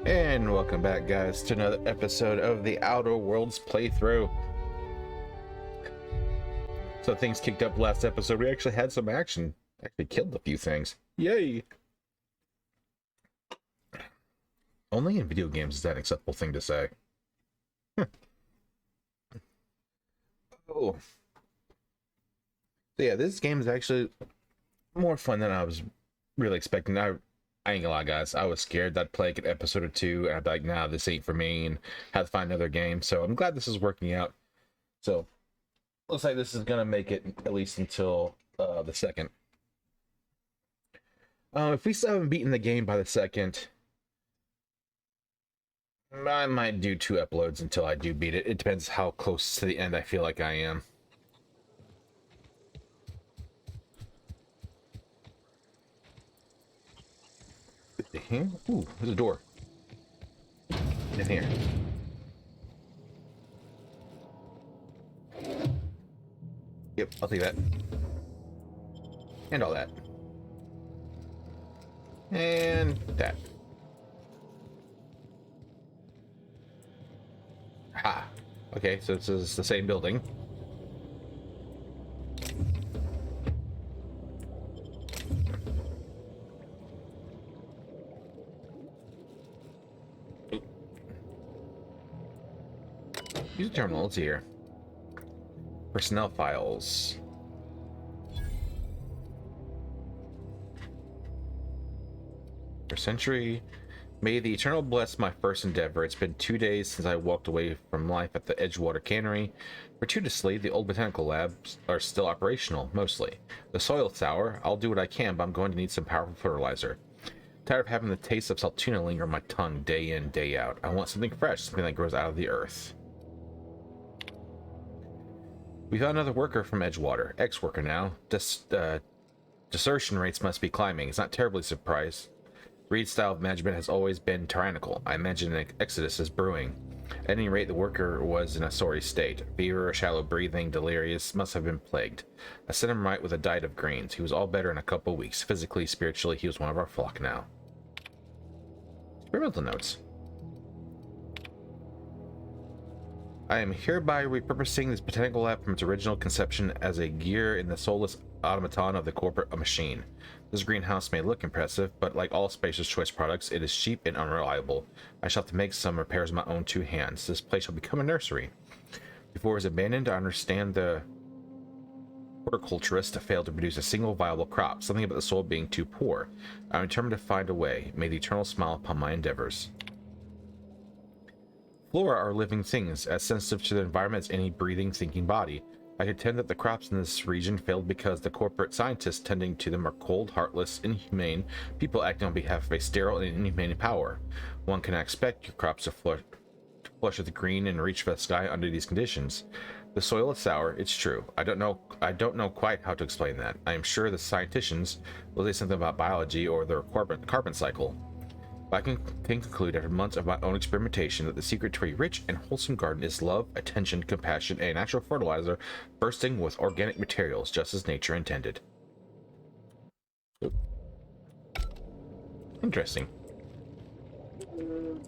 And welcome back, guys, to another episode of the Outer Worlds playthrough. So things kicked up last episode. We actually had some action. Actually killed a few things. Yay! Only in video games is that an acceptable thing to say. Oh. So yeah, this game is actually more fun than I was really expecting. I ain't gonna lie, guys. I was scared that I'd play like an episode or two, and I'd be like, nah, this ain't for me, and had to find another game. So I'm glad this is working out. So looks like this is gonna make it at least until the second. If we still haven't beaten the game by the second, I might do 2 uploads until I do beat it. It depends how close to the end I feel like I am. Ooh, there's a door. In here. Yep, I'll take that. And all that. And that. Ha! Okay, so this is the same building. Use the terminal, let's see here. Personnel files. For century. May the Eternal bless my first endeavor. It's been 2 days since I walked away from life at the Edgewater Cannery. Fortuitously, the old botanical labs are still operational, mostly. The soil tower, I'll do what I can, but I'm going to need some powerful fertilizer. Tired of having the taste of saltuna linger on my tongue day in, day out. I want something fresh, something that grows out of the earth. We found another worker from Edgewater. Ex-worker now. Desertion rates must be climbing. It's not terribly surprised. Reed's style of management has always been tyrannical. I imagine an exodus is brewing. At any rate, the worker was in a sorry state. Fever, shallow breathing, delirious, must have been plagued. I set him right with a diet of greens. He was all better in a couple of weeks. Physically, spiritually, he was one of our flock now. Experimental notes. I am hereby repurposing this botanical lab from its original conception as a gear in the soulless automaton of the corporate machine. This greenhouse may look impressive, but like all Spacer's Choice products, it is cheap and unreliable. I shall have to make some repairs with my own 2 hands. This place shall become a nursery. Before it was abandoned, I understand the horticulturist failed to produce a single viable crop, something about the soil being too poor. I am determined to find a way. May the Eternal smile upon my endeavors. Flora are living things, as sensitive to the environment as any breathing, thinking body. I contend that the crops in this region failed because the corporate scientists tending to them are cold, heartless, inhumane people acting on behalf of a sterile and inhumane power. One cannot expect your crops to flush with green and reach for the sky under these conditions. The soil is sour, it's true. I don't know quite how to explain that. I am sure the scientists will say something about biology or the carbon cycle. But I can conclude after months of my own experimentation that the secret to a rich and wholesome garden is love, attention, compassion, and a natural fertilizer bursting with organic materials, just as nature intended. Oop. Interesting. Did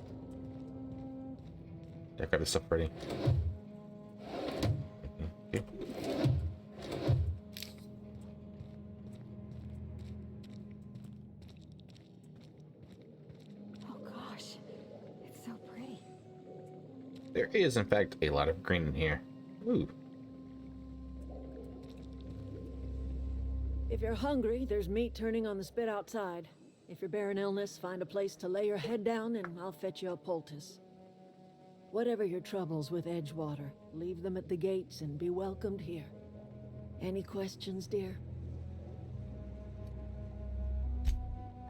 I grab this stuff ready? Okay. There is, in fact, a lot of green in here. Ooh. If you're hungry, there's meat turning on the spit outside. If you're bearing illness, find a place to lay your head down and I'll fetch you a poultice. Whatever your troubles with Edgewater, leave them at the gates and be welcomed here. Any questions, dear?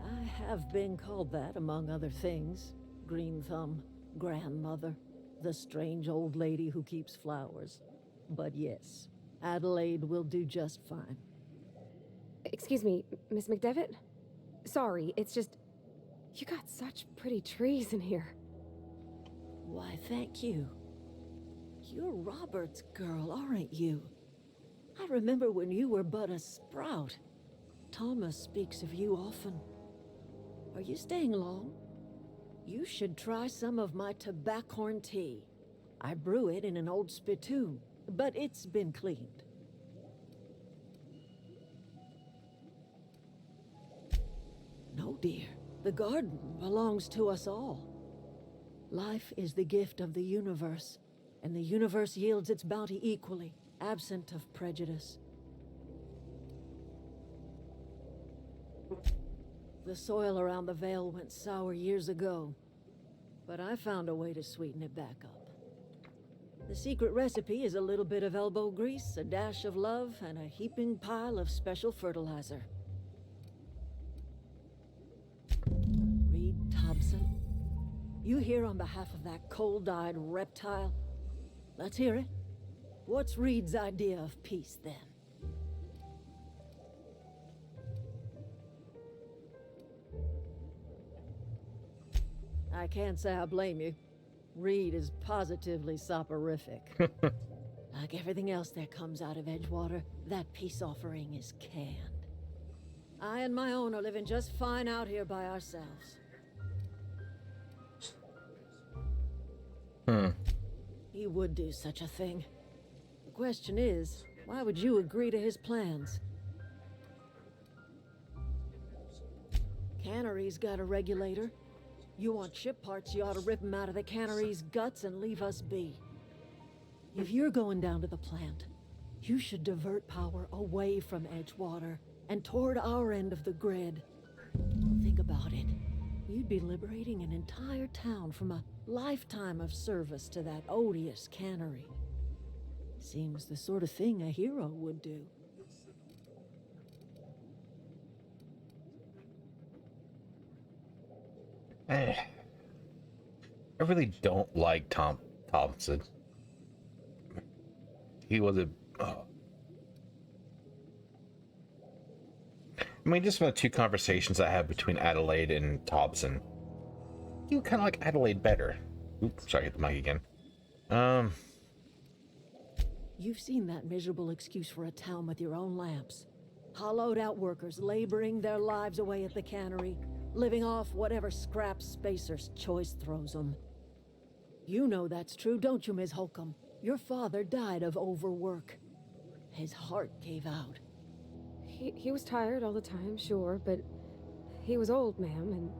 I have been called that, among other things. Green Thumb, grandmother, the strange old lady who keeps flowers. But yes, Adelaide will do just fine. Excuse me, Miss McDevitt? Sorry, it's just... You got such pretty trees in here. Why, thank you. You're Robert's girl, aren't you? I remember when you were but a sprout. Thomas speaks of you often. Are you staying long? You should try some of my tobaccorn tea. I brew it in an old spittoon, but it's been cleaned. No, dear. The garden belongs to us all. Life is the gift of the universe, and the universe yields its bounty equally, absent of prejudice. The soil around the Vale went sour years ago, but I found a way to sweeten it back up. The secret recipe is a little bit of elbow grease, a dash of love, and a heaping pile of special fertilizer. Reed Thompson, you here on behalf of that cold-eyed reptile? Let's hear it. What's Reed's idea of peace, then? I can't say I blame you. Reed is positively soporific. Like everything else that comes out of Edgewater, that peace offering is canned. I and my own are living just fine out here by ourselves. He would do such a thing. The question is, why would you agree to his plans? Cannery's got a regulator. You want ship parts, you ought to rip them out of the cannery's guts and leave us be. If you're going down to the plant, you should divert power away from Edgewater and toward our end of the grid. Think about it. You'd be liberating an entire town from a lifetime of service to that odious cannery. Seems the sort of thing a hero would do. I really don't like Thompson. He was a... I mean, just from the two conversations I had between Adelaide and Thompson, you kind of like Adelaide better. Oops, sorry, hit the mic again. You've seen that miserable excuse for a town with your own lamps. Hollowed out workers laboring their lives away at the cannery, living off whatever scrap Spacer's choice throws them. You know that's true, don't you, Ms. Holcomb? Your father died of overwork. His heart gave out. He was tired all the time, sure, but he was old, ma'am, and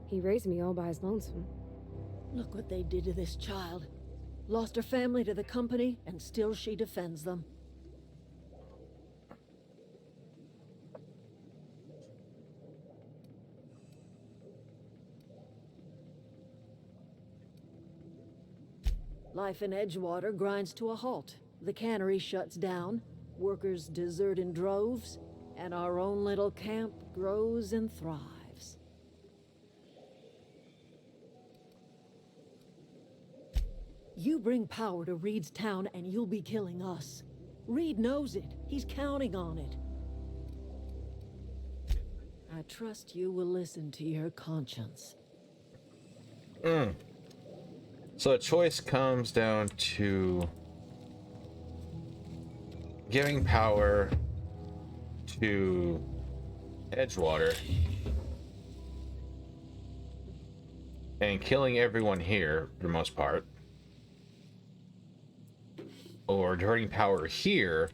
he raised me all by his lonesome. Look what they did to this child. Lost her family to the company, and still she defends them. Life in Edgewater grinds to a halt. The cannery shuts down, workers desert in droves, and our own little camp grows and thrives. You bring power to Reed's town and you'll be killing us. Reed knows it. He's counting on it. I trust you will listen to your conscience. So the choice comes down to giving power to Edgewater and killing everyone here for the most part, or diverting power here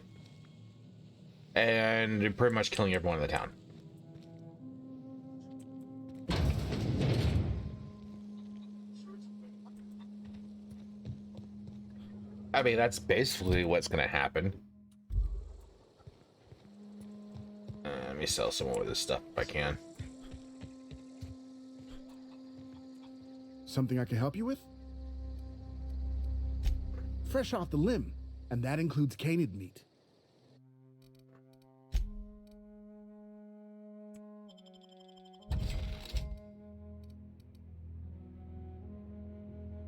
and pretty much killing everyone in the town. I mean, that's basically what's gonna happen. Let me sell some more of this stuff if I can. Something I can help you with? Fresh off the limb, and that includes canid meat.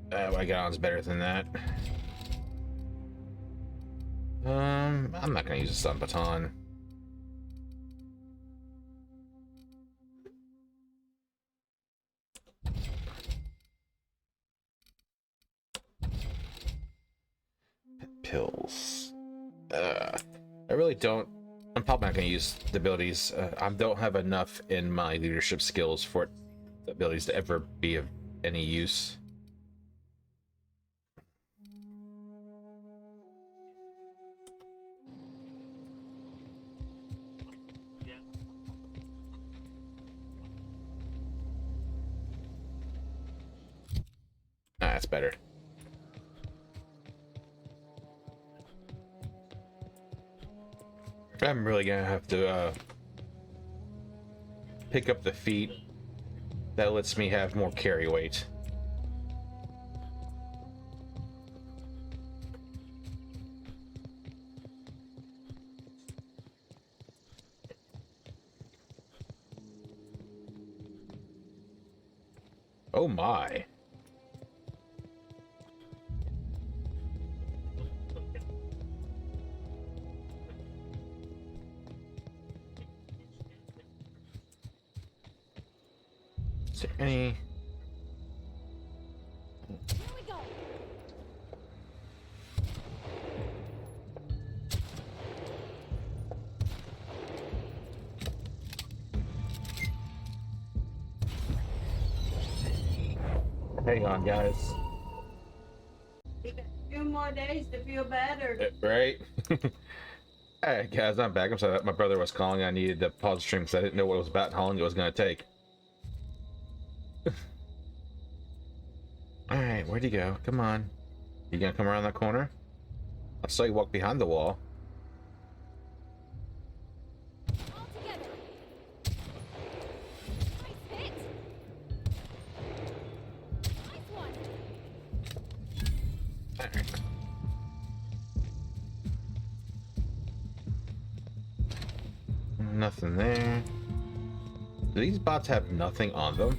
What I got on is better than that. I'm not gonna use a stun baton. Pills. I really don't. I'm probably not gonna use the abilities. I don't have enough in my leadership skills for the abilities to ever be of any use. Ah, that's better. I'm really gonna have to pick up the feet. That lets me have more carry weight. Oh my. Is there any... Here we go. Hang on, guys. You got a few more days to feel better. Right? Alright, guys, I'm back. I'm sorry that my brother was calling. I needed to pause the stream because I didn't know what it was about and how long it was going to take. Alright, where'd you go? Come on. You gonna come around that corner? I saw you walk behind the wall. All together. Nice hit. Nice one. Alright. Nothing there. Do these bots have nothing on them?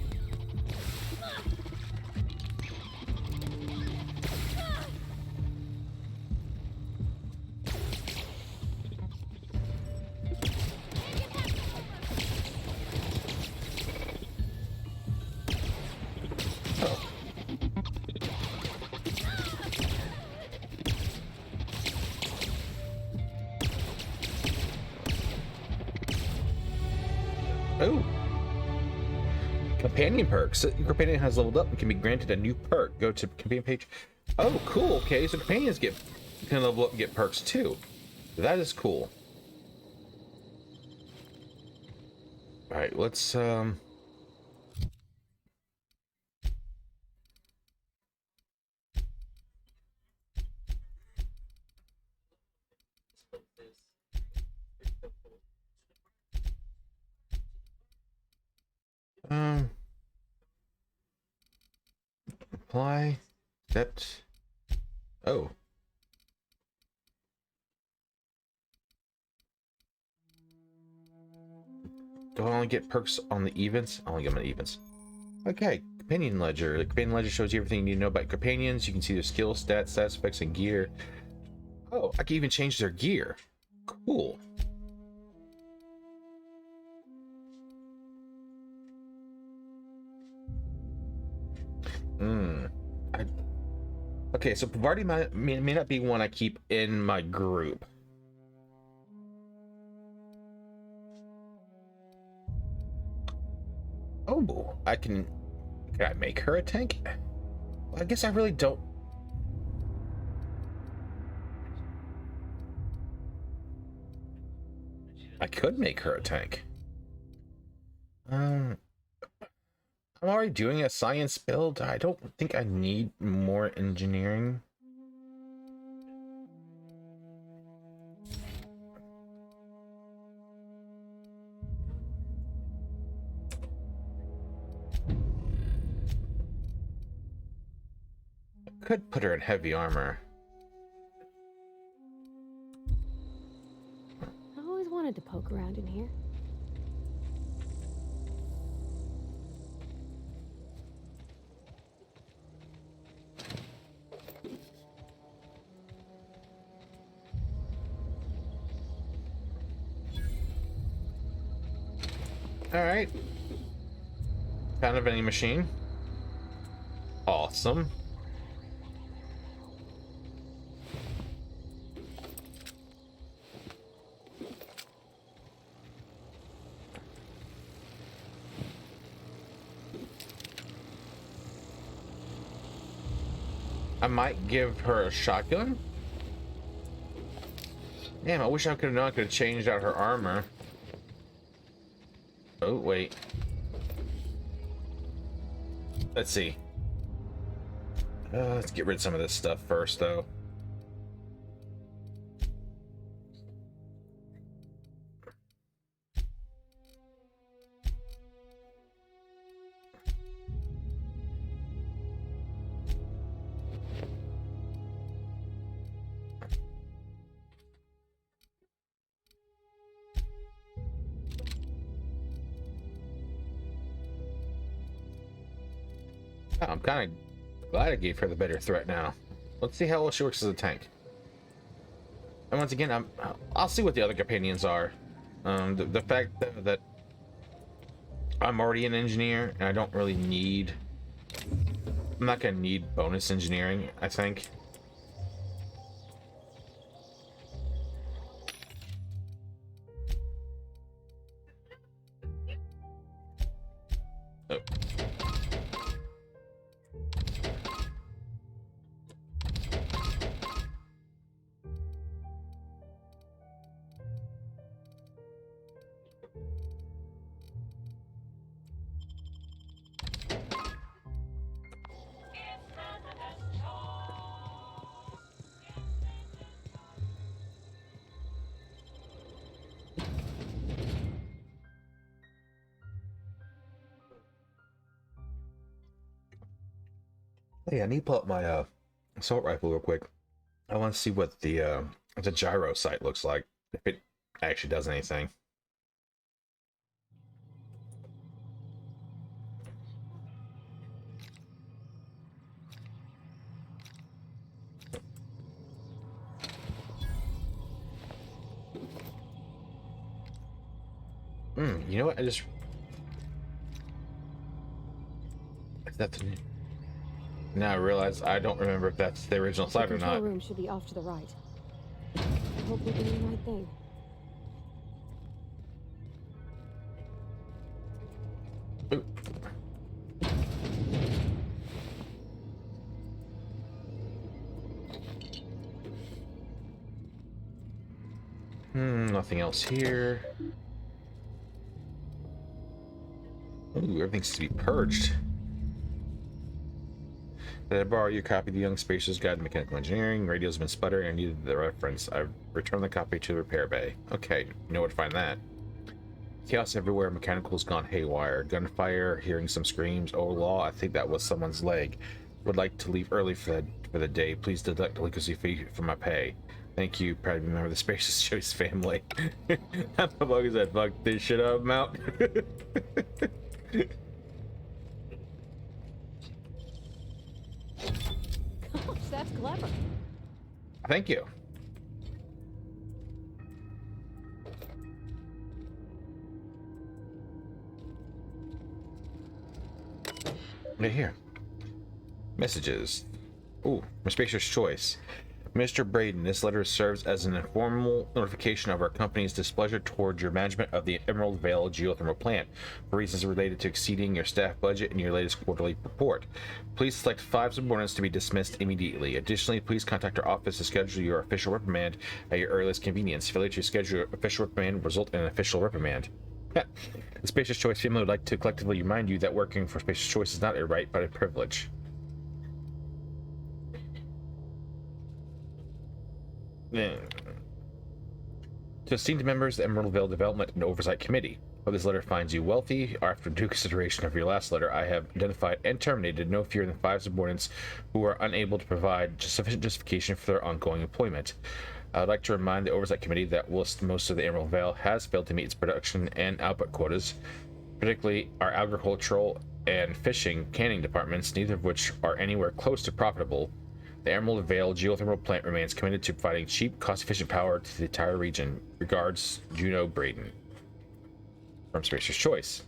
Oh! Companion perks. Your companion has leveled up and can be granted a new perk. Go to companion page. Oh, cool. Okay, so companions can level up and get perks too. That is cool. All right, let's apply, accept. Oh. Do I only get perks on the events? I only get them on the events. Okay, companion ledger. The companion ledger shows you everything you need to know about companions. You can see their skills, stats, stat specs, and gear. Oh, I can even change their gear. Cool. Okay, so Pavarti may not be one I keep in my group. Oh, can I make her a tank? Well, I guess I really don't. I could make her a tank. I'm already doing a science build. I don't think I need more engineering. I could put her in heavy armor. I always wanted to poke around in here. All right. Kind of any machine. Awesome. I might give her a shotgun. Damn, I wish I could have known I could have changed out her armor. Oh, wait. Let's see. Let's get rid of some of this stuff first, though. I'm kind of glad I gave her the better threat now. Let's see how well she works as a tank. And once again, I'll see what the other companions are. The fact that I'm already an engineer and I don't really need... I'm not going to need bonus engineering, I think. Oh. Hey, I need to pull up my assault rifle real quick. I want to see what the gyro sight looks like, if it actually does anything. You know what? Is that the... Now I realize I don't remember if that's the original site or not. The control room should be off to the right. I hope we're doing the right thing. Ooh. Nothing else here. Ooh, everything seems to be purged. Did I borrow your copy of the Young Spacer's Guide to Mechanical Engineering? Radio's been sputtering. I needed the reference. I've returned the copy to the repair bay. Okay, you know where to find that. Chaos everywhere. Mechanical's gone haywire. Gunfire. Hearing some screams. Oh, law. I think that was someone's leg. Would like to leave early for the day. Please deduct delinquency fee from my pay. Thank you. Proud to be a member of the Spacious Choice family. How the fuck is that? Fuck this shit up, Mount. Gosh, that's clever. Thank you. Right here. Messages. Ooh, my Spacer's Choice. Mr. Braden, this letter serves as an informal notification of our company's displeasure towards your management of the Emerald Vale geothermal plant for reasons related to exceeding your staff budget in your latest quarterly report. Please select 5 subordinates to be dismissed immediately. Additionally, please contact our office to schedule your official reprimand at your earliest convenience. Failure to schedule your official reprimand will result in an official reprimand. The Spacious Choice family would like to collectively remind you that working for Spacious Choice is not a right, but a privilege. To esteemed members of the Emerald Vale Development and Oversight Committee, while this letter finds you wealthy, after due consideration of your last letter, I have identified and terminated no fewer than 5 subordinates who are unable to provide sufficient justification for their ongoing employment. I would like to remind the Oversight Committee that whilst most of the Emerald Vale has failed to meet its production and output quotas, particularly our agricultural and fishing canning departments, neither of which are anywhere close to profitable, the Emerald Vale geothermal plant remains committed to providing cheap, cost-efficient power to the entire region. Regards, Juno Braden. From Spacer's Choice.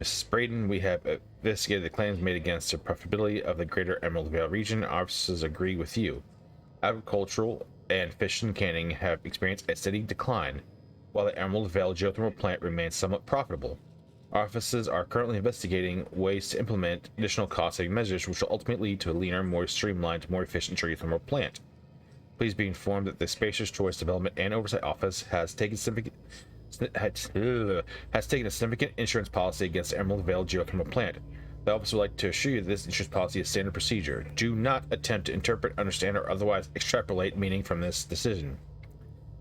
Mrs. Braden, we have investigated the claims made against the profitability of the greater Emerald Vale region. Our offices agree with you. Agricultural and fish and canning have experienced a steady decline, while the Emerald Vale geothermal plant remains somewhat profitable. Our offices are currently investigating ways to implement additional cost-saving measures which will ultimately lead to a leaner, more streamlined, more efficient geothermal plant. Please be informed that the Spacer's Choice Development and Oversight Office has taken a significant insurance policy against the Emerald Vale geothermal plant. The office would like to assure you that this insurance policy is standard procedure. Do not attempt to interpret, understand, or otherwise extrapolate meaning from this decision.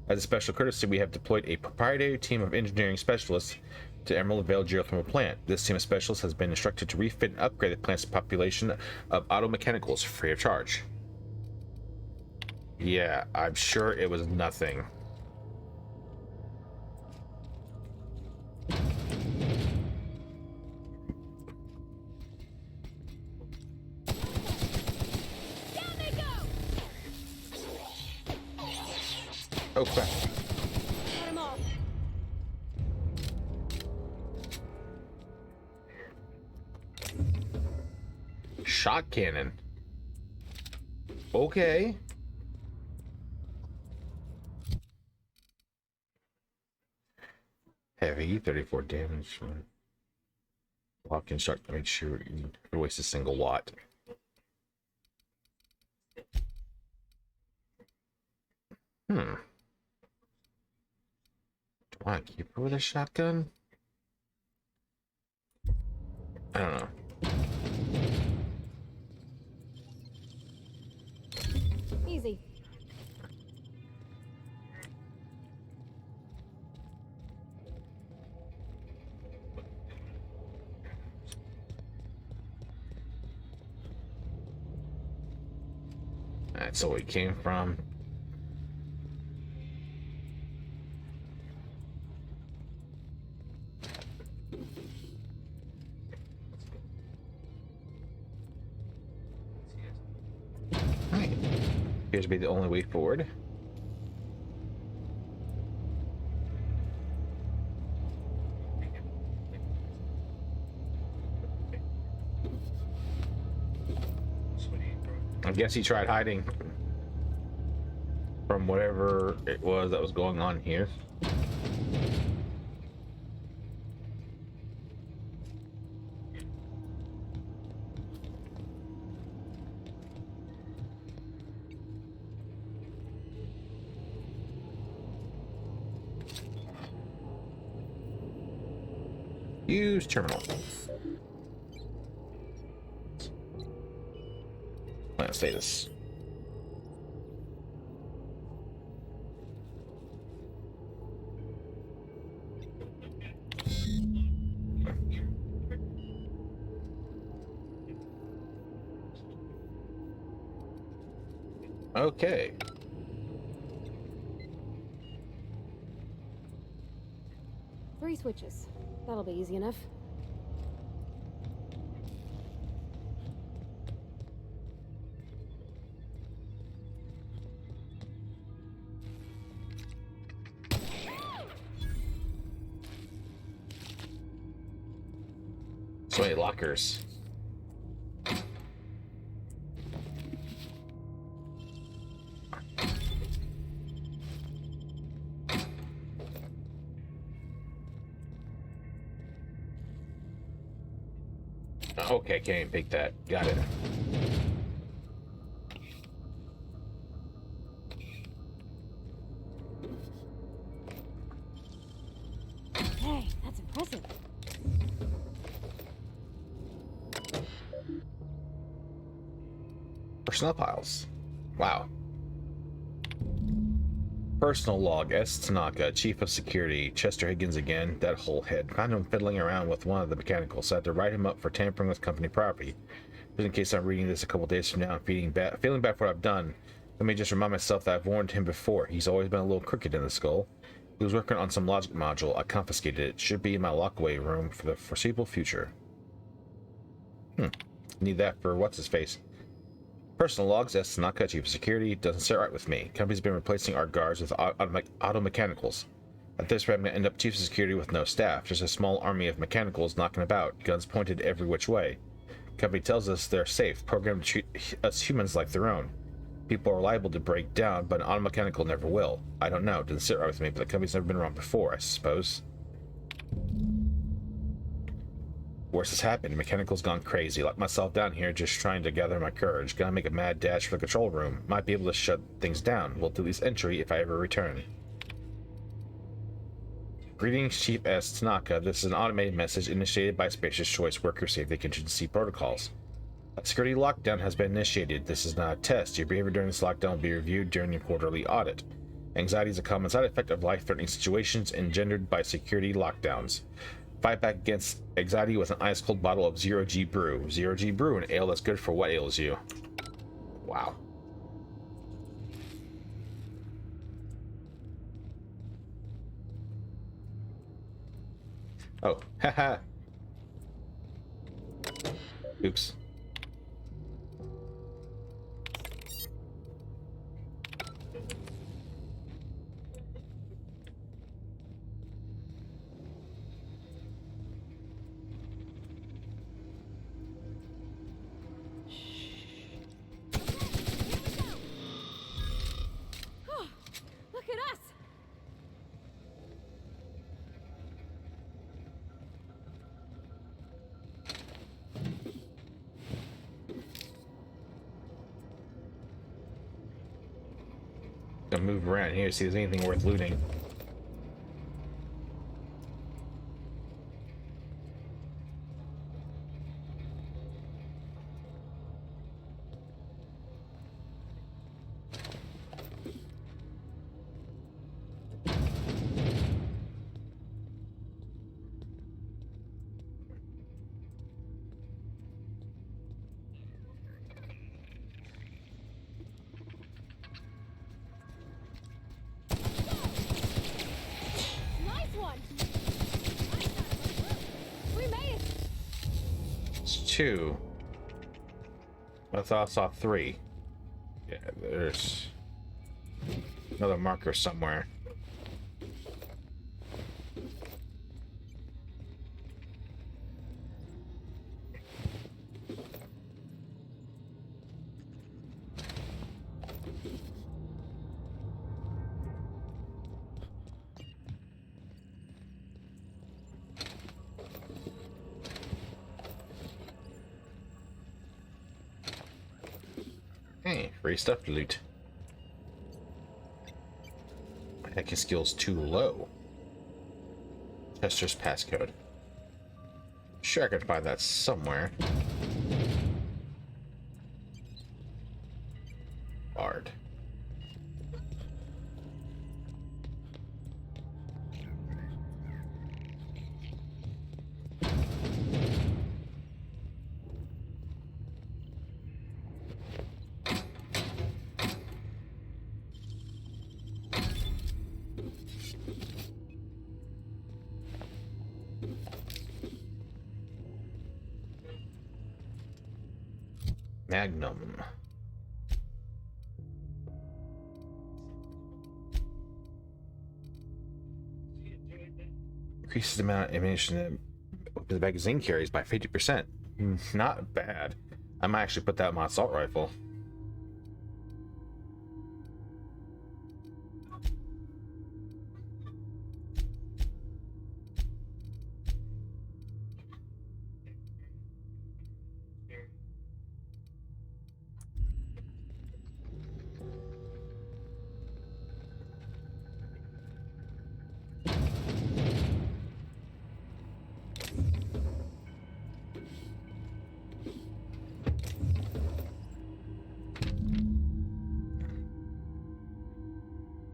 As a special courtesy, we have deployed a proprietary team of engineering specialists to Emerald Vale geothermal plant. This team of specialists has been instructed to refit and upgrade the plant's population of auto mechanicals free of charge. Yeah, I'm sure it was nothing. Oh crap. Cut him off. Shot cannon. Okay. Heavy, 34 damage. Lock and shot to make sure you waste a single watt. Do I want to keep her with a shotgun? I don't know. Easy. That's where we came from. Right. Appears to be the only way forward. I guess he tried hiding from whatever it was that was going on here. Use terminal. Plant status. Okay. 3 switches. That'll be easy enough. So many lockers. Okay, can't even pick that. Got it. Hey, that's impressive. Personnel files. Wow. Personal log. S. Tanaka, Chief of Security. Chester Higgins again. That whole head. Found him fiddling around with one of the mechanicals. So I had to write him up for tampering with company property. Just in case I'm reading this a couple days from now and feeling bad for what I've done, let me just remind myself that I've warned him before. He's always been a little crooked in the skull. He was working on some logic module. I confiscated it. Should be in my lockaway room for the foreseeable future. Need that for what's his face. Personal logs. S. Tanaka, Chief of Security. Doesn't sit right with me. Company's been replacing our guards with auto mechanicals. At this rate, I'm going to end up Chief of Security with no staff. Just a small army of mechanicals knocking about, guns pointed every which way. Company tells us they're safe, programmed to treat us humans like their own. People are liable to break down, but an auto mechanical never will. I don't know. Doesn't sit right with me, but the company's never been wrong before, I suppose. Worse has happened. Mechanical's gone crazy. Locked myself down here just trying to gather my courage. Gonna make a mad dash for the control room. Might be able to shut things down. Will delete entry if I ever return. Greetings, Chief S. Tanaka. This is an automated message initiated by Spacious Choice Worker Safety Contingency Protocols. A security lockdown has been initiated. This is not a test. Your behavior during this lockdown will be reviewed during your quarterly audit. Anxiety is a common side effect of life-threatening situations engendered by security lockdowns. Fight back against anxiety with an ice-cold bottle of Zero-G Brew. Zero-G Brew, an ale that's good for what ails you. Wow. Oh, haha. Oops. Look at us! Gonna move around here, see if there's anything worth looting. Nice one! We made it! It's 2. I thought I saw 3. Yeah, there's another marker somewhere. Hey, free stuff to loot. My hacking skill's too low. Chester's passcode. Sure, I could find that somewhere. Bard. Magnum. Increases the amount of ammunition that the magazine carries by 50%. Not bad. I might actually put that in my assault rifle.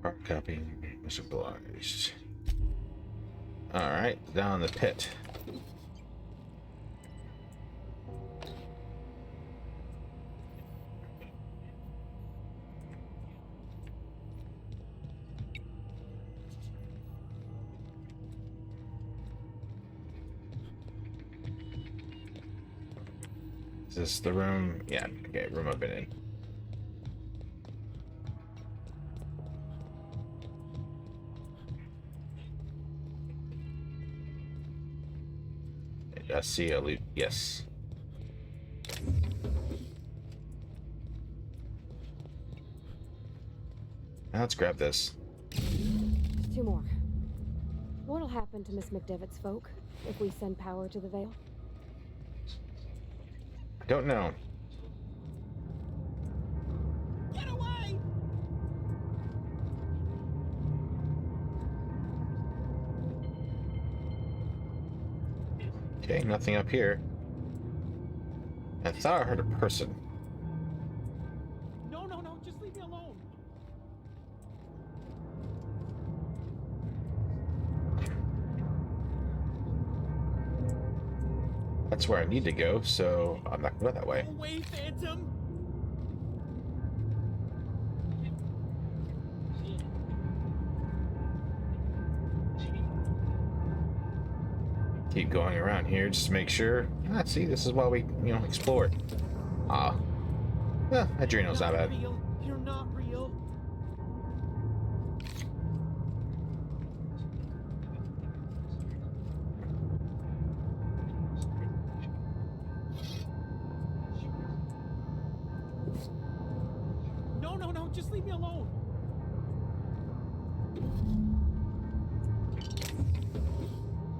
Hard copy, supplies. Alright, down the pit. Is this the room? Yeah, okay, room I've been in. I see a loot. Yes. Now let's grab this. Just 2 more. What'll happen to Miss McDevitt's folk if we send power to the Vale? Don't know. Get away! Okay, nothing up here. I thought I heard a person. No, no, no, just leave me alone. That's where I need to go, so I'm not going that way. Go away, Phantom! Keep going around here just to make sure. Ah, see, this is why we, explore. Ah. Yeah, Adreno's not bad. Real. You're not real. No, no, no, just leave me alone.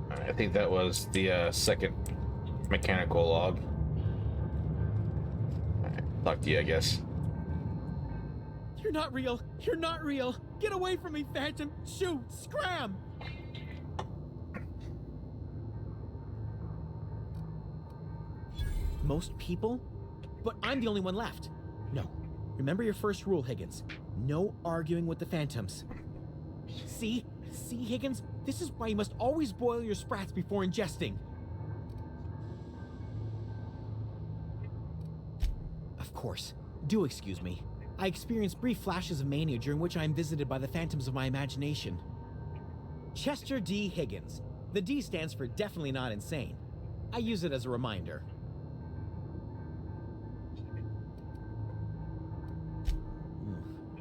I think that was the second mechanical log. Alright, talk to you, I guess. You're not real. You're not real. Get away from me, Phantom. Shoot. Scram. Most people? But I'm the only one left. No. Remember your first rule, Higgins. No arguing with the Phantoms. See? See, Higgins? This is why you must always boil your sprats before ingesting. Of course. Do excuse me. I experience brief flashes of mania during which I am visited by the phantoms of my imagination. Chester D. Higgins. The D stands for definitely not insane. I use it as a reminder.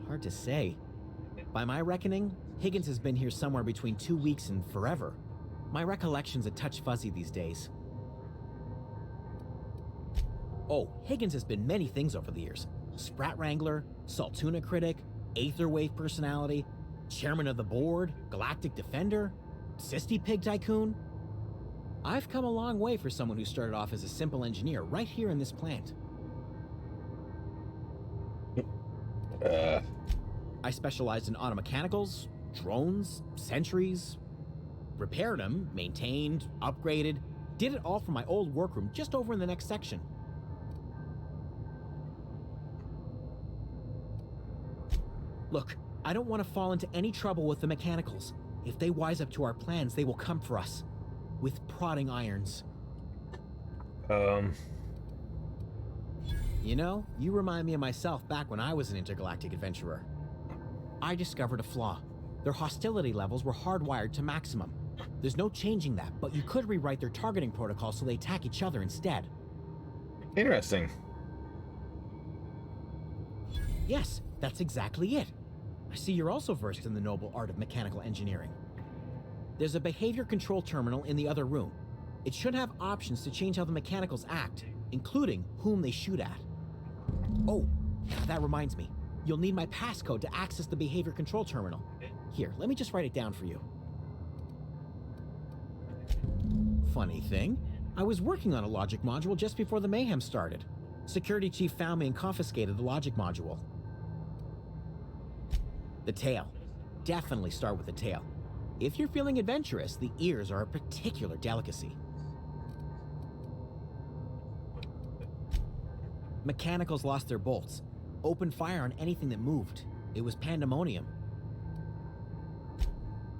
Hard to say. By my reckoning, Higgins has been here somewhere between 2 weeks and forever. My recollection's a touch fuzzy these days. Oh, Higgins has been many things over the years. Sprat Wrangler, Saltuna Critic, Aetherwave Personality, Chairman of the Board, Galactic Defender, Sisty Pig Tycoon. I've come a long way for someone who started off as a simple engineer right here in this plant. I specialized in automechanicals, drones, sentries, repaired them, maintained, upgraded, did it all from my old workroom just over in the next section. Look, I don't want to fall into any trouble with the mechanicals. If they wise up to our plans, they will come for us. With prodding irons. You know, you remind me of myself back when I was an intergalactic adventurer. I discovered a flaw. Their hostility levels were hardwired to maximum. There's no changing that, but you could rewrite their targeting protocol so they attack each other instead. Interesting. Yes, that's exactly it. I see you're also versed in the noble art of mechanical engineering. There's a behavior control terminal in the other room. It should have options to change how the mechanicals act, including whom they shoot at. Oh, that reminds me. You'll need my passcode to access the behavior control terminal. Here, let me just write it down for you. Funny thing, I was working on a logic module just before the mayhem started. Security chief found me and confiscated the logic module. The tail. Definitely start with the tail. If you're feeling adventurous, the ears are a particular delicacy. Mechanicals lost their bolts. Opened fire on anything that moved. It was pandemonium.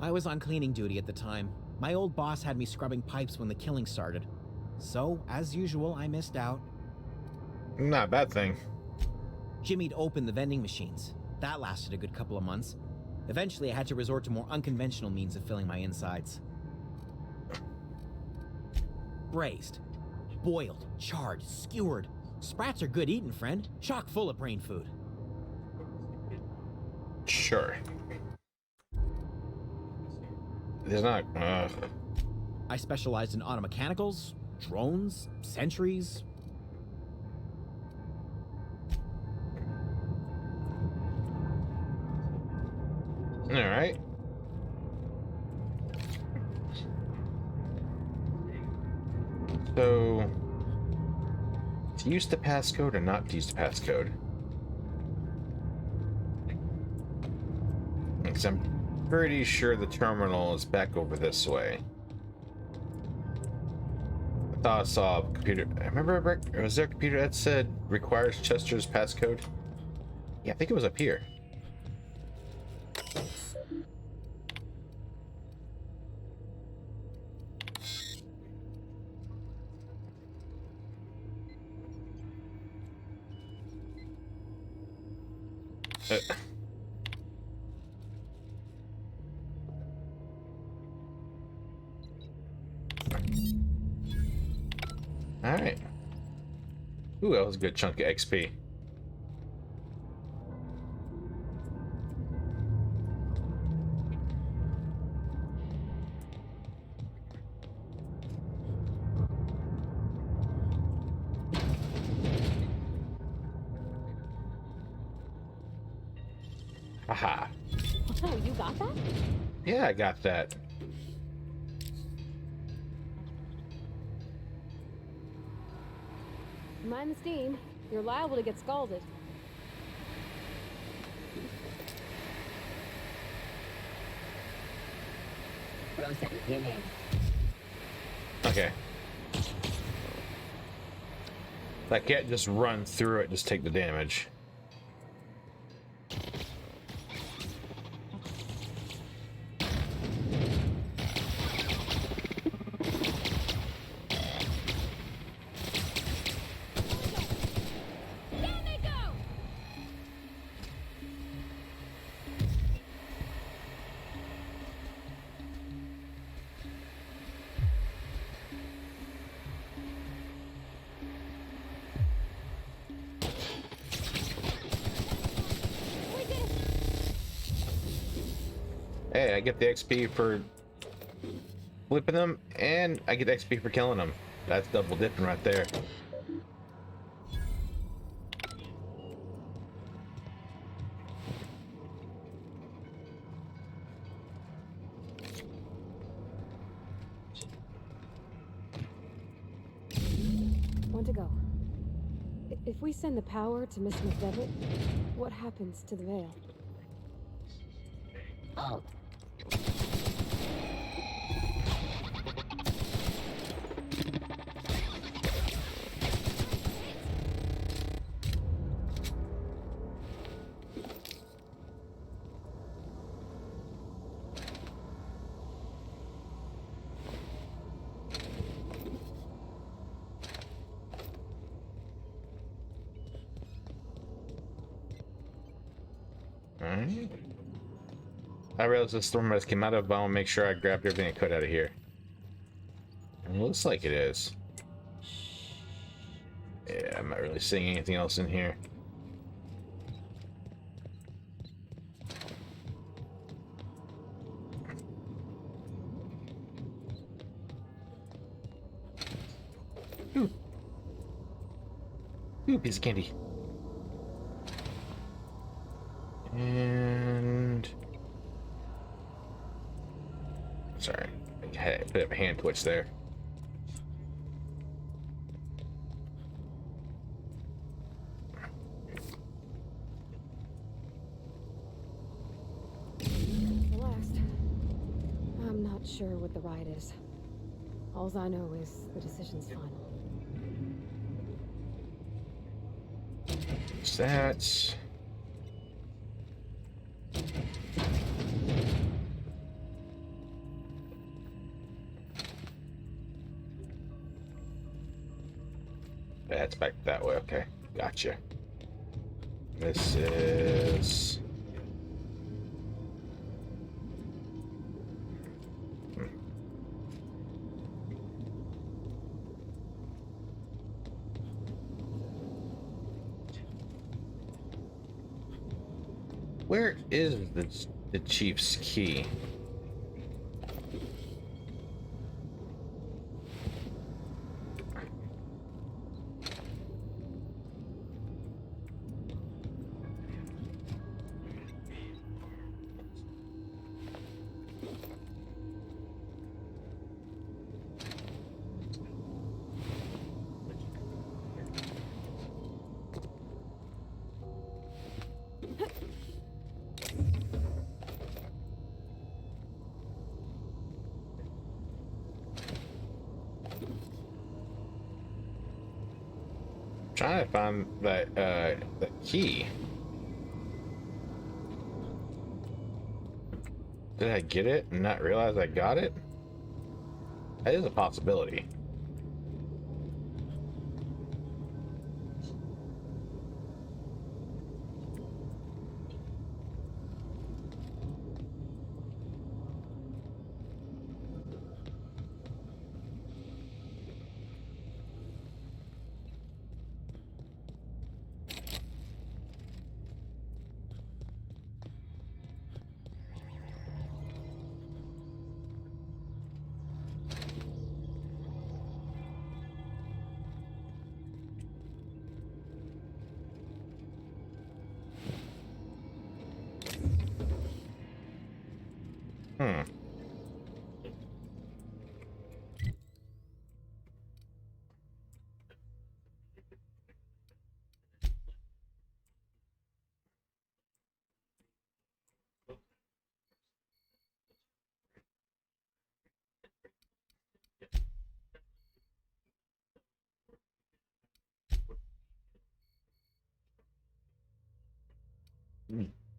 I was on cleaning duty at the time. My old boss had me scrubbing pipes when the killing started. So, as usual, I missed out. Not a bad thing. Jimmy'd opened the vending machines. That lasted a good couple of months. Eventually, I had to resort to more unconventional means of filling my insides. Braised. Boiled. Charred. Skewered. Sprats are good eating, friend. Chock full of brain food. Sure. There's not... I specialized in automechanicals, drones, sentries. Alright. So... to use the passcode or not to use the passcode? Because I'm pretty sure the terminal is back over this way. I thought I saw a computer. I remember, was there a computer that said requires Chester's passcode? Yeah, I think it was up here. Alright. Ooh, that was a good chunk of XP. Aha. Oh, you got that? Yeah, I got that. Mind the steam. You're liable to get scalded. Okay. I can't just run through it, just take the damage. Hey, I get the XP for flipping them, and I get XP for killing them. That's double dipping right there. One to go. If we send the power to Miss McDevitt, what happens to the veil? Oh. Alright. I realize this storm just came out of, but I want to make sure I grabbed everything I could out of here. And it looks like it is. Yeah, I'm not really seeing anything else in here. Ooh. Ooh, piece of candy. And sorry, I put up a hand twitch there. The last. I'm not sure what the ride is. Alls I know is the decision's final. That's back that way. Okay, gotcha. This is where is the chief's key? trying to find that key. Did I get it and not realize I got it? That is a possibility. Hmm.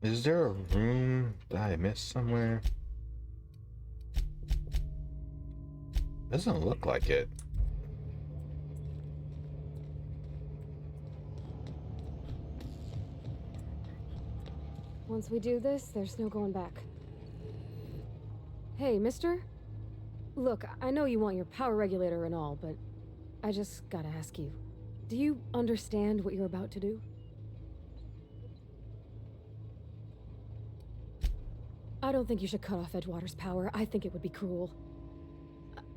Is there a room that I missed somewhere? Doesn't look like it. Once we do this, there's no going back. Hey, mister? Look, I know you want your power regulator and all, but I just gotta ask you. Do you understand what you're about to do? I don't think you should cut off Edgewater's power. I think it would be cruel.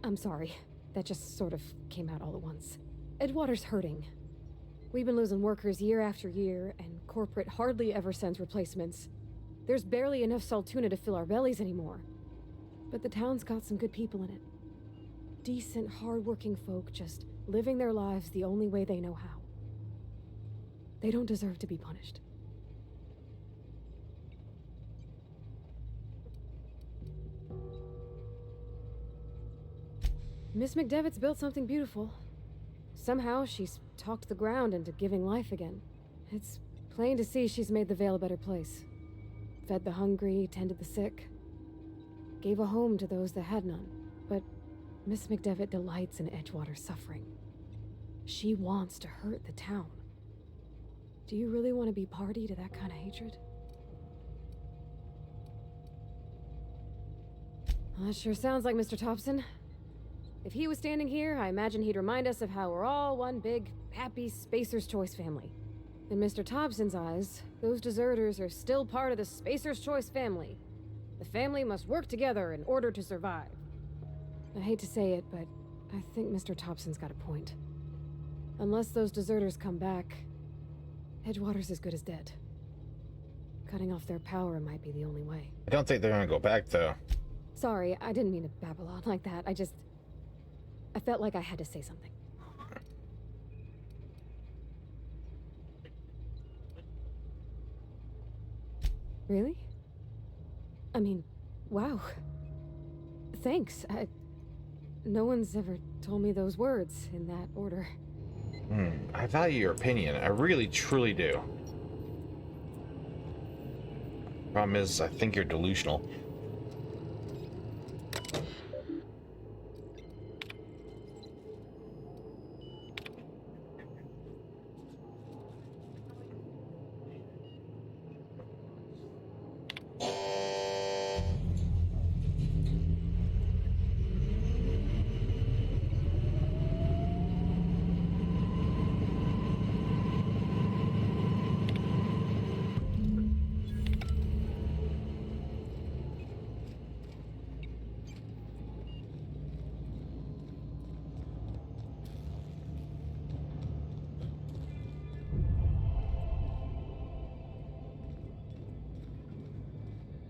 I'm sorry. That just sort of came out all at once. Edgewater's hurting. We've been losing workers year after year, and corporate hardly ever sends replacements. There's barely enough Saltuna to fill our bellies anymore. But the town's got some good people in it. Decent, hard-working folk just living their lives the only way they know how. They don't deserve to be punished. Miss McDevitt's built something beautiful. Somehow she's talked the ground into giving life again. It's plain to see she's made the Vale a better place. Fed the hungry, tended the sick. Gave a home to those that had none. But Miss McDevitt delights in Edgewater's suffering. She wants to hurt the town. Do you really want to be party to that kind of hatred? Well, that sure sounds like Mr. Thompson. If he was standing here, I imagine he'd remind us of how we're all one big, happy Spacer's Choice family. In Mr. Thompson's eyes, those deserters are still part of the Spacer's Choice family. The family must work together in order to survive. I hate to say it, but I think Mr. Thompson's got a point. Unless those deserters come back, Edgewater's as good as dead. Cutting off their power might be the only way. I don't think they're gonna go back though. Sorry, I didn't mean to babble on like that. I felt like I had to say something. Really? I mean, wow. Thanks. No one's ever told me those words in that order. I value your opinion. I really, truly do. Problem is, I think you're delusional.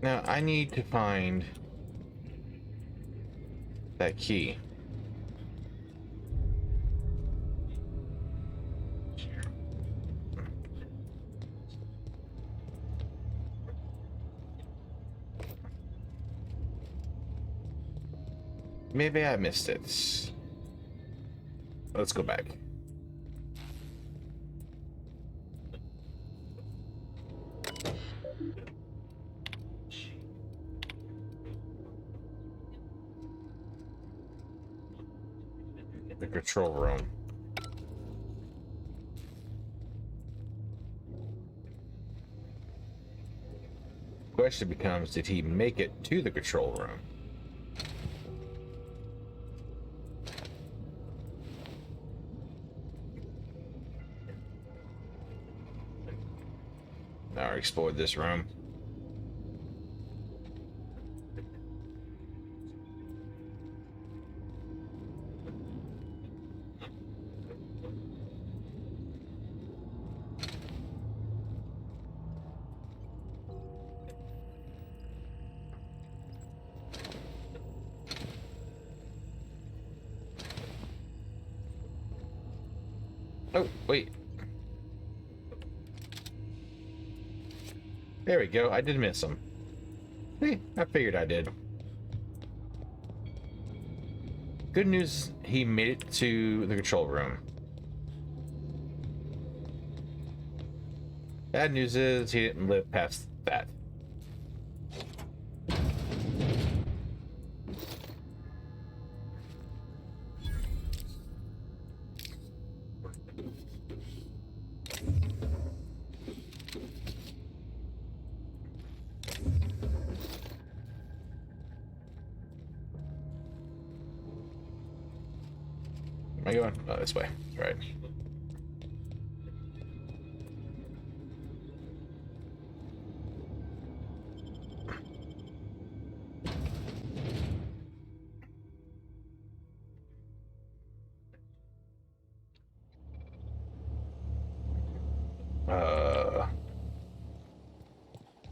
Now, I need to find that key. Maybe I missed it. Let's go back. control room. Question becomes, did he make it to the control room? Now I explored this room. Oh, wait. There we go. I did miss him. Hey, I figured I did. Good news, he made it to the control room. Bad news is he didn't live past that. Am I going? Oh, this way. That's right.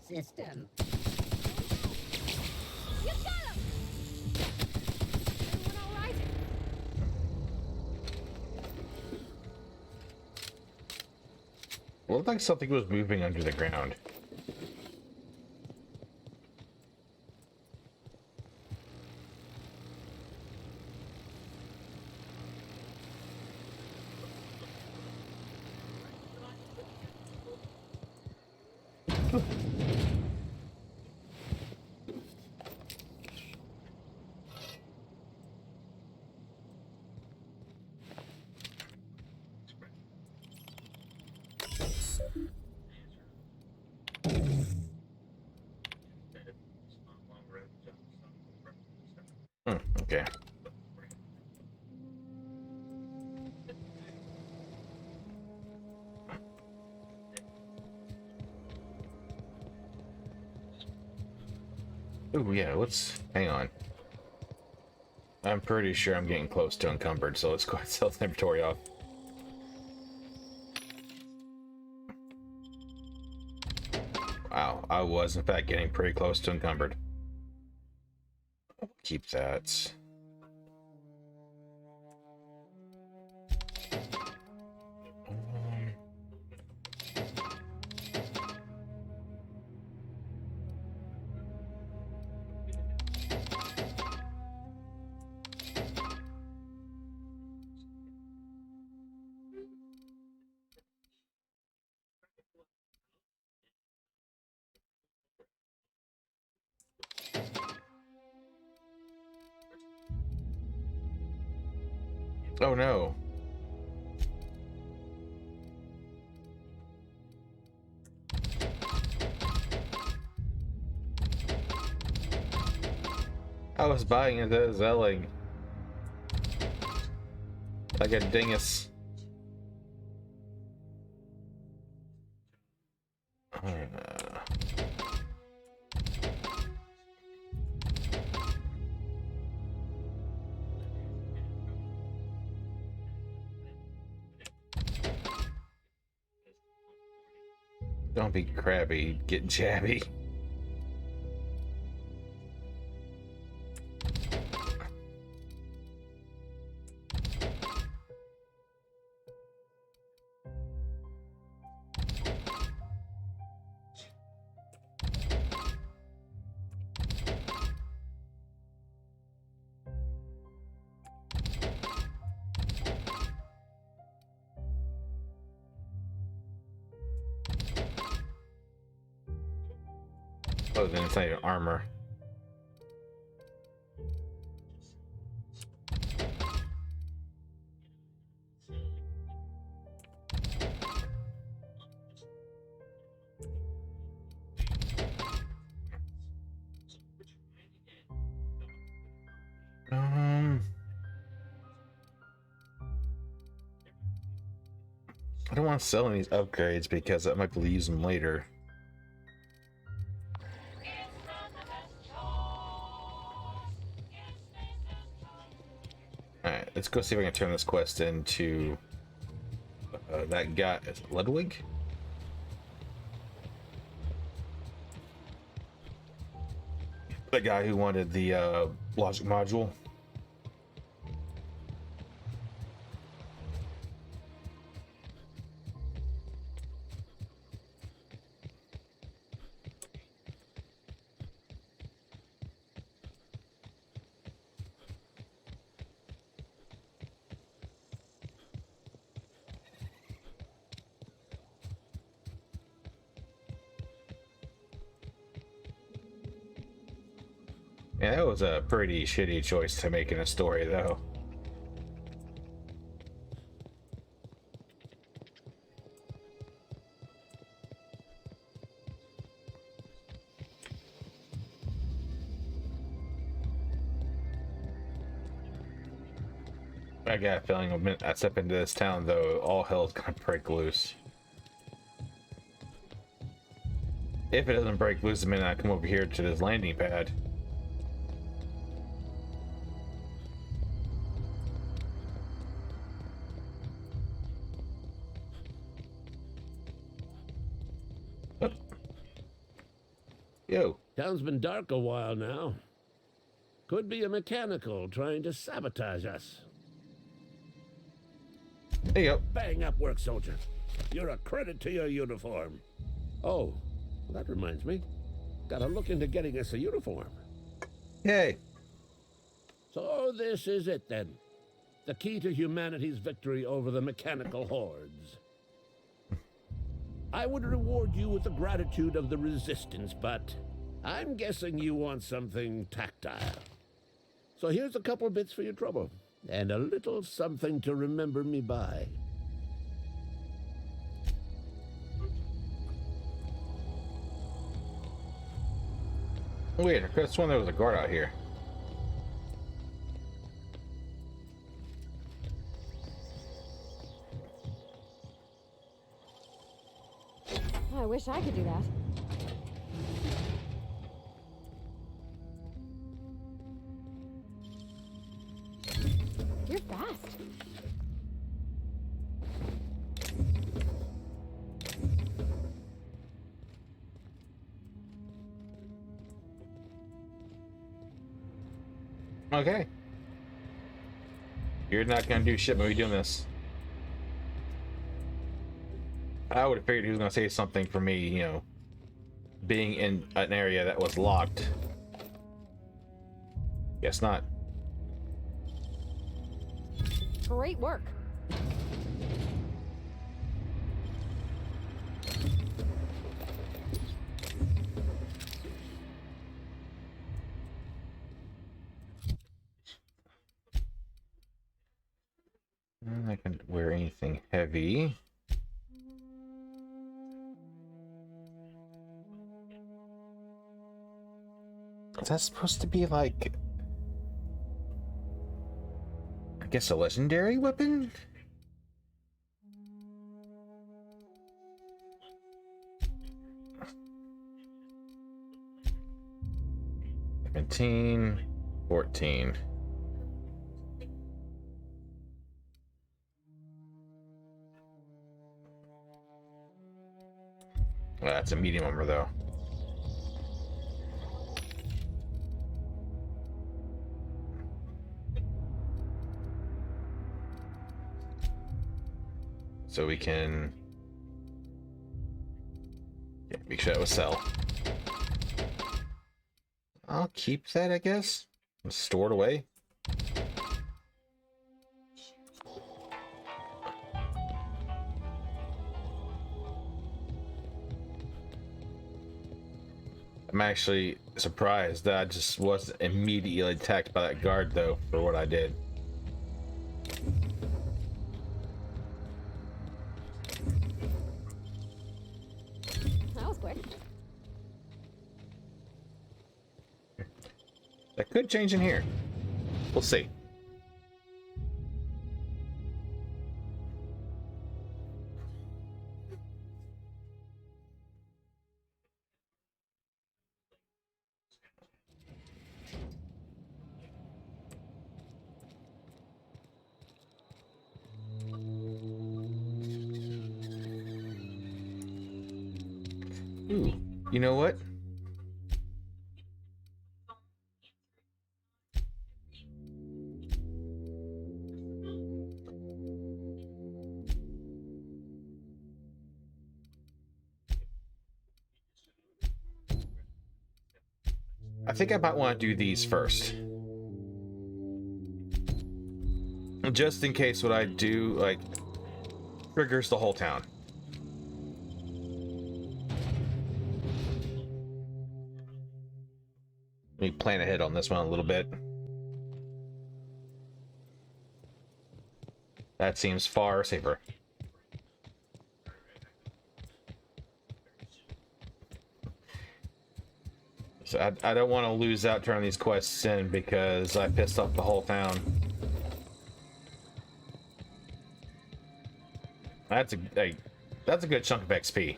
System. You got him! Everyone all right? Looked like something was moving under the ground. Okay. Oh yeah, let's hang on. I'm pretty sure I'm getting close to encumbered, so let's go ahead and sell the inventory off. Wow, I was in fact getting pretty close to encumbered. Keep that. Oh no. I was buying into Zelling. Like a dingus. Don't be crabby, get jabby. Oh, then it's not even armor. don't want to sell any of these upgrades because I might be able to use them later. Alright, let's go see if I can turn this quest into that guy. Is it Ludwig? The guy who wanted the logic module. Yeah, that was a pretty shitty choice to make in a story, though. I got a feeling the minute I step into this town, though, all hell's gonna break loose. If it doesn't break loose the minute I come over here to this landing pad. Yo. Town's been dark a while now. Could be a mechanical trying to sabotage us. There you go. Bang up work, soldier. You're a credit to your uniform. Oh, that reminds me. Gotta look into getting us a uniform. Yay. So this is it then. The key to humanity's victory over the mechanical hordes. I would reward you with the gratitude of the resistance, but I'm guessing you want something tactile. So here's a couple bits for your trouble, and a little something to remember me by. Wait, I could have sworn there was a guard out here. I wish I could do that. You're fast. Okay. You're not gonna do shit when we doing this. I would have figured he was gonna say something for me, you know, being in an area that was locked. Guess not. Great work. I can wear anything heavy. Is that supposed to be like, I guess, a legendary weapon? $17, $14. Well, that's a medium armor, though. So we can make sure that was sell. I'll keep that, I guess. And store it away. I'm actually surprised that I just wasn't immediately attacked by that guard, though, for what I did. That was quick. That could change in here. We'll see. Ooh, you know what? I think I might want to do these first. Just in case what I do, like, triggers the whole town. Let me plan ahead on this one a little bit. That seems far safer. So I don't want to lose out turning these quests in because I pissed off the whole town. That's a good chunk of XP.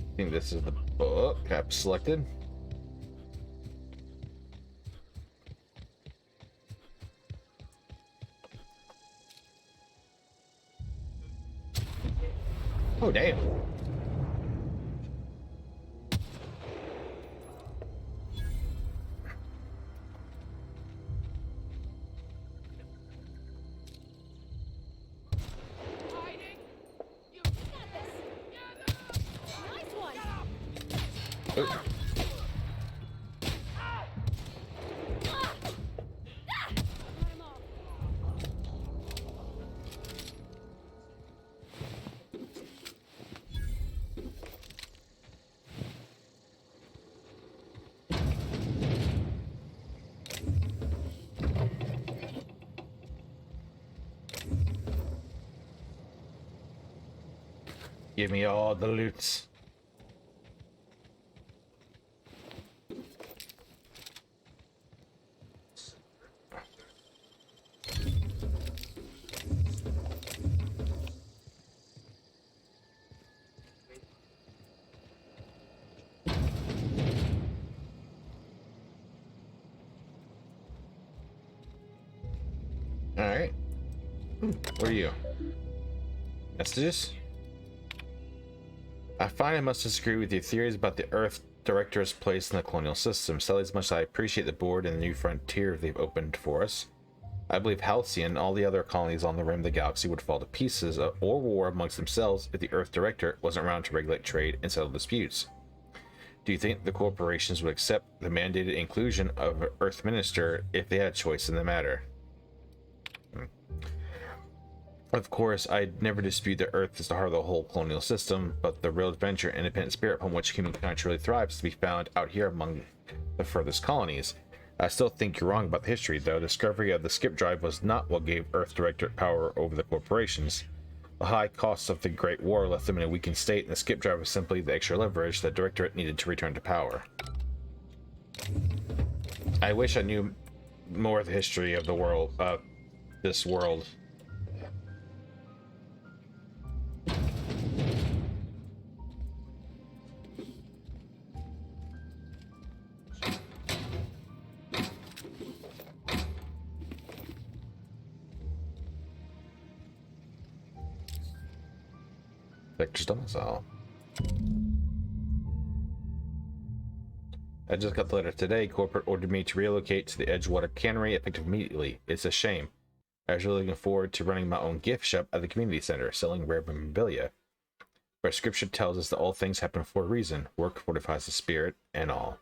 I think this is the book I've selected. Oh, damn. Oh. Give me all the loots. All right. What are you? Messages? I find I must disagree with your theories about the Earth Director's place in the colonial system. Sadly, as much as I appreciate the board and the new frontier they've opened for us, I believe Halcyon and all the other colonies on the rim of the galaxy would fall to pieces or war amongst themselves if the Earth Director wasn't around to regulate trade and settle disputes. Do you think the corporations would accept the mandated inclusion of an Earth Minister if they had a choice in the matter? Of course, I'd never dispute that Earth is the heart of the whole colonial system, but the real adventure and independent spirit upon which humankind truly thrives is to be found out here among the furthest colonies. I still think you're wrong about the history, though. Discovery of the skip drive was not what gave Earth Directorate power over the corporations. The high costs of the Great War left them in a weakened state, and the skip drive was simply the extra leverage that Directorate needed to return to power. I wish I knew more of the history of the world, this world. Vector's domicile. I just got the letter today. Corporate ordered me to relocate to the Edgewater Cannery effective immediately. It's a shame. I was really looking forward to running my own gift shop at the community center, selling rare memorabilia. But scripture tells us that all things happen for a reason. Work fortifies the spirit, and all.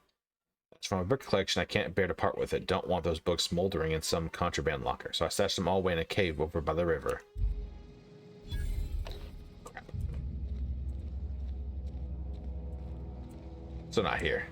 It's from a book collection. I can't bear to part with it. Don't want those books moldering in some contraband locker, so I stashed them all away in a cave over by the river. So not here.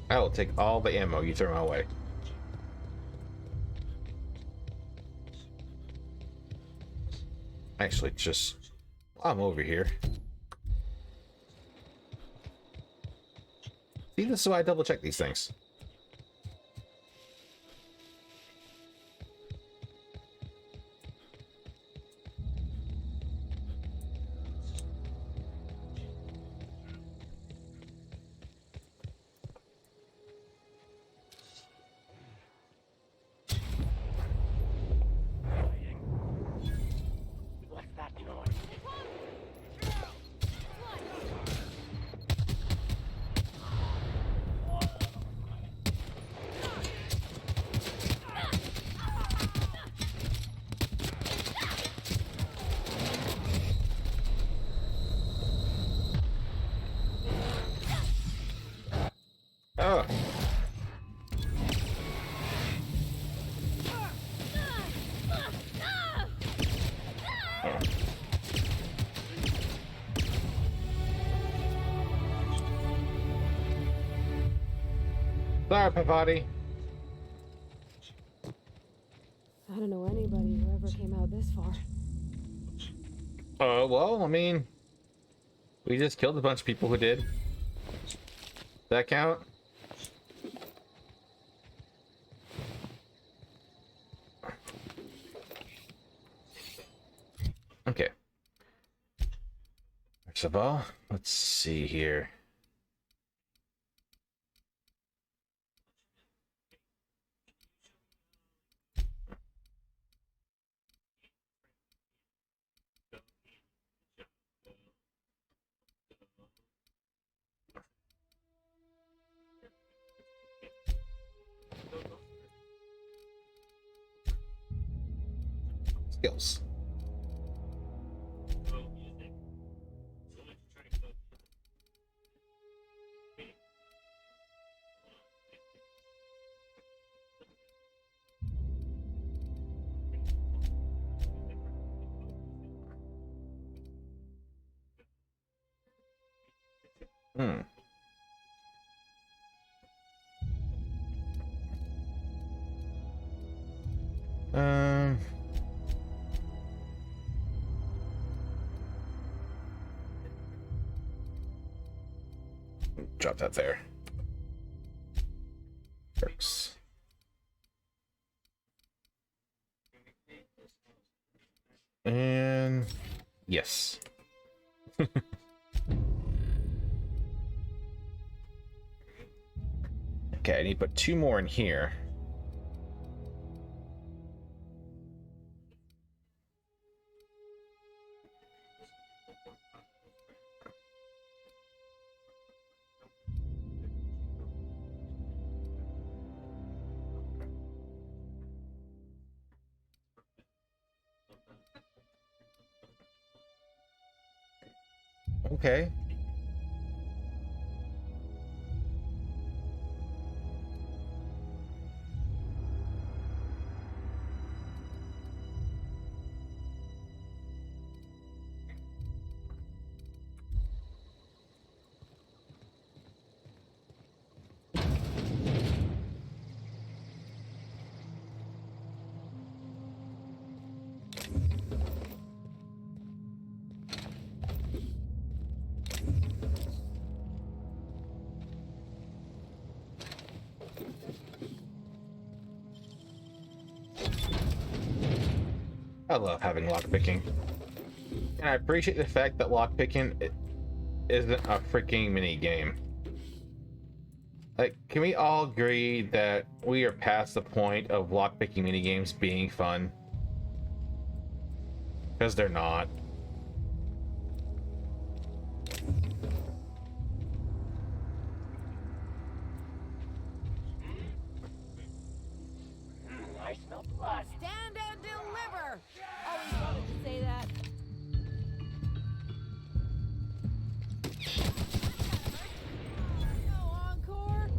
I will take all the ammo you throw my way. Actually, just while I'm over here. See, this is why I double check these things. Oh. Sorry, Pavati. I don't know anybody who ever came out this far. Well, I mean, we just killed a bunch of people who did. Does that count? Okay. First of all, let's see here. Skills. Hmm. Um. Drop that there. Works. And yes. Okay, I need to put 2 more in here. Okay. I love having lockpicking. And I appreciate the fact that lockpicking isn't a freaking mini game. Like, can we all agree that we are past the point of lockpicking minigames being fun? Because they're not. I smell blood. Stand and deliver! Always wanted to say that. No encore?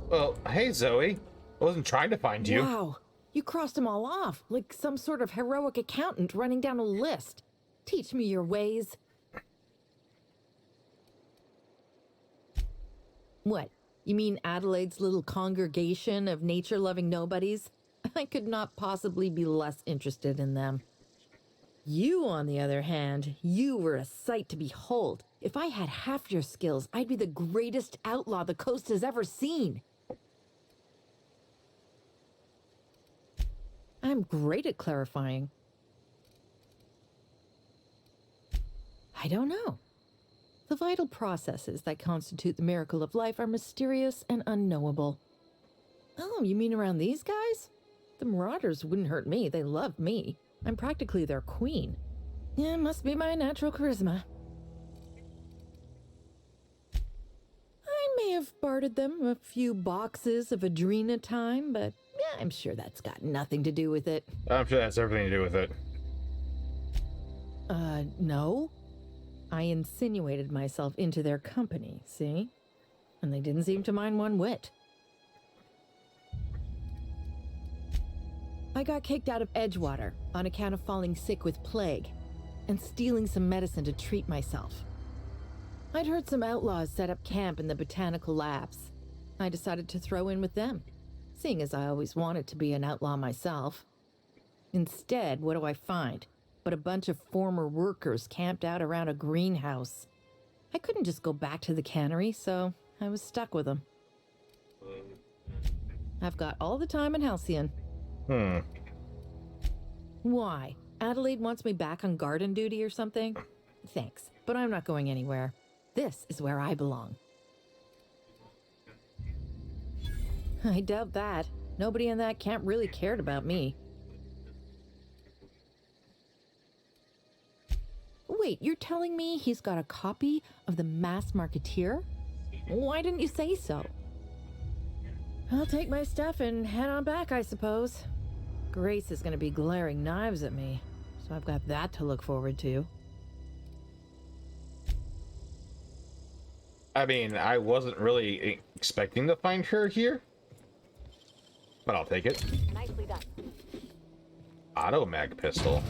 Well, hey Zoe. I wasn't trying to find you. Wow, you crossed them all off, like some sort of heroic accountant running down a list. Teach me your ways. What? You mean Adelaide's little congregation of nature-loving nobodies? I could not possibly be less interested in them. You, on the other hand, you were a sight to behold. If I had half your skills, I'd be the greatest outlaw the coast has ever seen. I'm great at clarifying. I don't know. The vital processes that constitute the miracle of life are mysterious and unknowable. Oh, you mean around these guys? The Marauders wouldn't hurt me. They love me. I'm practically their queen. Yeah, must be my natural charisma. I may have bartered them a few boxes of Adrena time, but yeah, I'm sure that's got nothing to do with it. I'm sure that's everything to do with it. No. I insinuated myself into their company, see? And they didn't seem to mind one whit. I got kicked out of Edgewater on account of falling sick with plague and stealing some medicine to treat myself. I'd heard some outlaws set up camp in the botanical labs. I decided to throw in with them, seeing as I always wanted to be an outlaw myself. Instead, what do I find? But a bunch of former workers camped out around a greenhouse. I couldn't just go back to the cannery, so I was stuck with them. I've got all the time in Halcyon. Why? Adelaide wants me back on garden duty or something? Thanks, but I'm not going anywhere. This is where I belong. I doubt that. Nobody in that camp really cared about me. Wait, you're telling me he's got a copy of the Mass Marketeer? Why didn't you say so? I'll take my stuff and head on back, I suppose. Grace is going to be glaring knives at me, so I've got that to look forward to. I mean, I wasn't really expecting to find her here, but I'll take it. Nicely done. Auto mag pistol.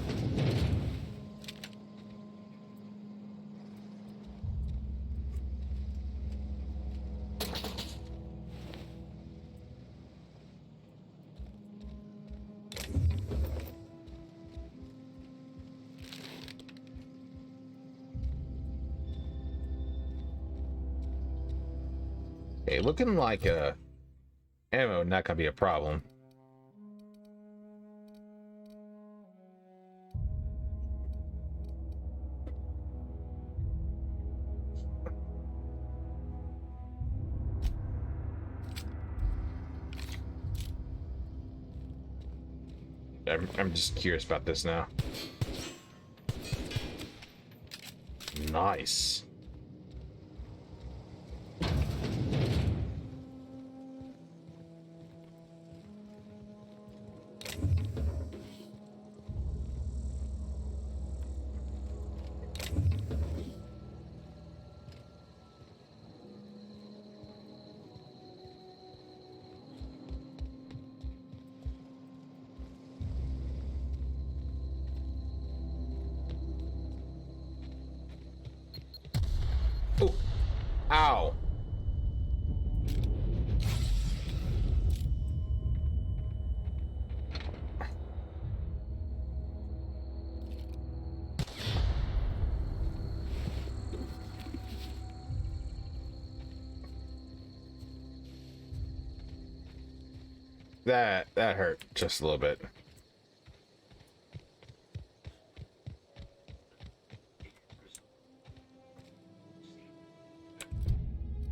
Okay, looking like ammo not gonna be a problem. I'm just curious about this now. Nice. Oh, ow. That hurt just a little bit.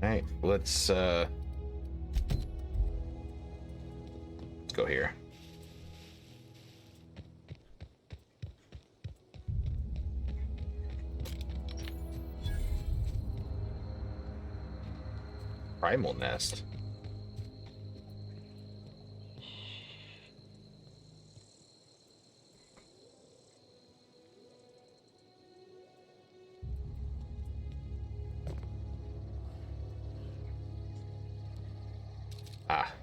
Alright, let's go here. Primal nest. Ah.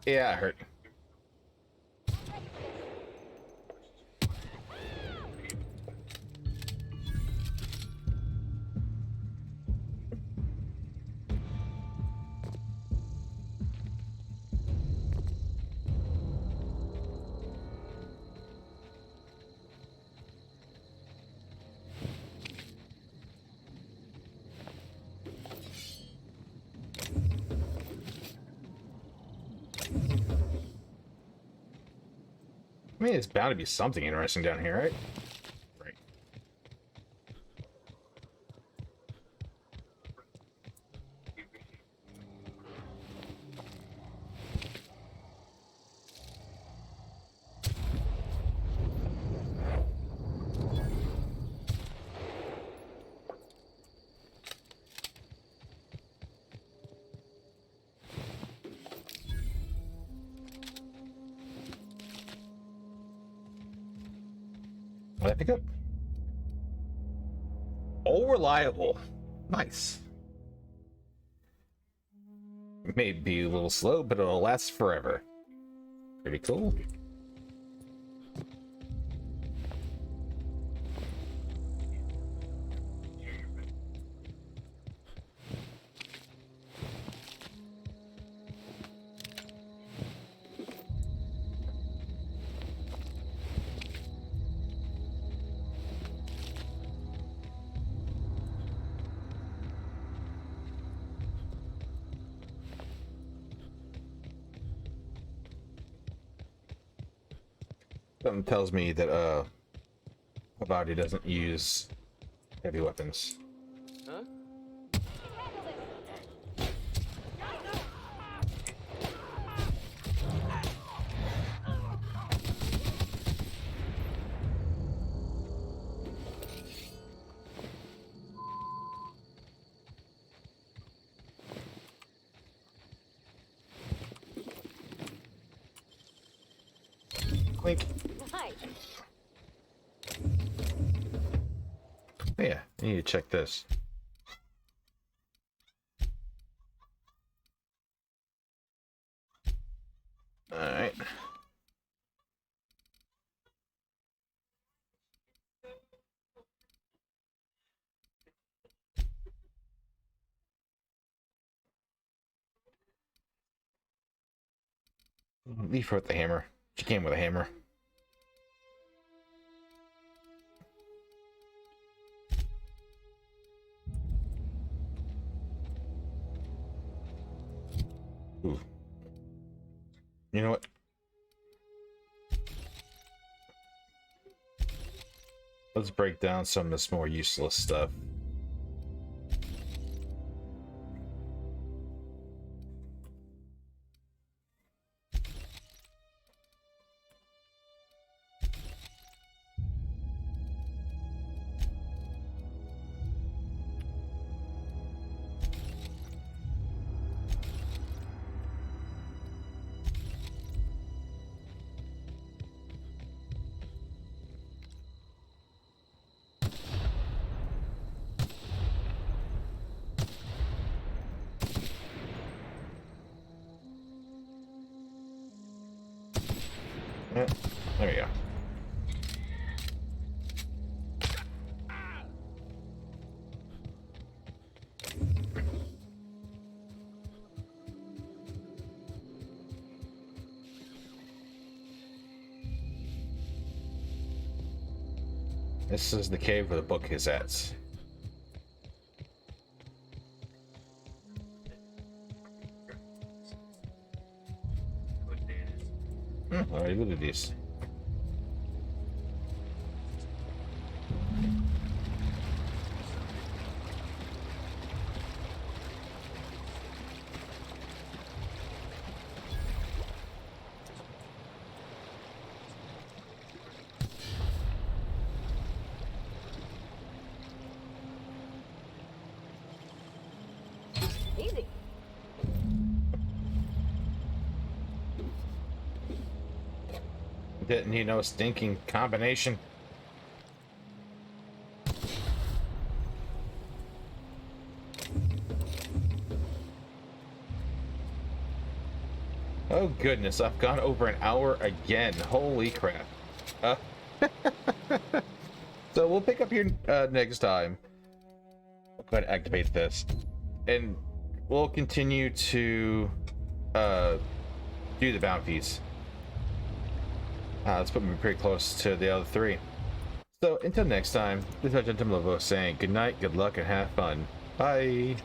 Yeah, I heard. I mean, it's bound to be something interesting down here, right? Right. What did I pick up? All reliable. Nice. It may be a little slow, but it'll last forever. Pretty cool. Something tells me that my body doesn't use heavy weapons. Huh? Clink. Hi. Yeah, I need to check this. All right. Leave her with the hammer. She came with a hammer. Ooh. You know what? Let's break down some of this more useless stuff. Yeah, there we go. This is the cave where the book is at. Alright, look at this. Easy. Didn't you know stinking combination? Oh goodness, I've gone over an hour again. Holy crap. Uh, so we'll pick up here next time. I'll go ahead and activate this. And we'll continue to do the bounties. Let's put me pretty close to the other three. So until next time, this is Argentumlobo saying good night, good luck, and have fun. Bye.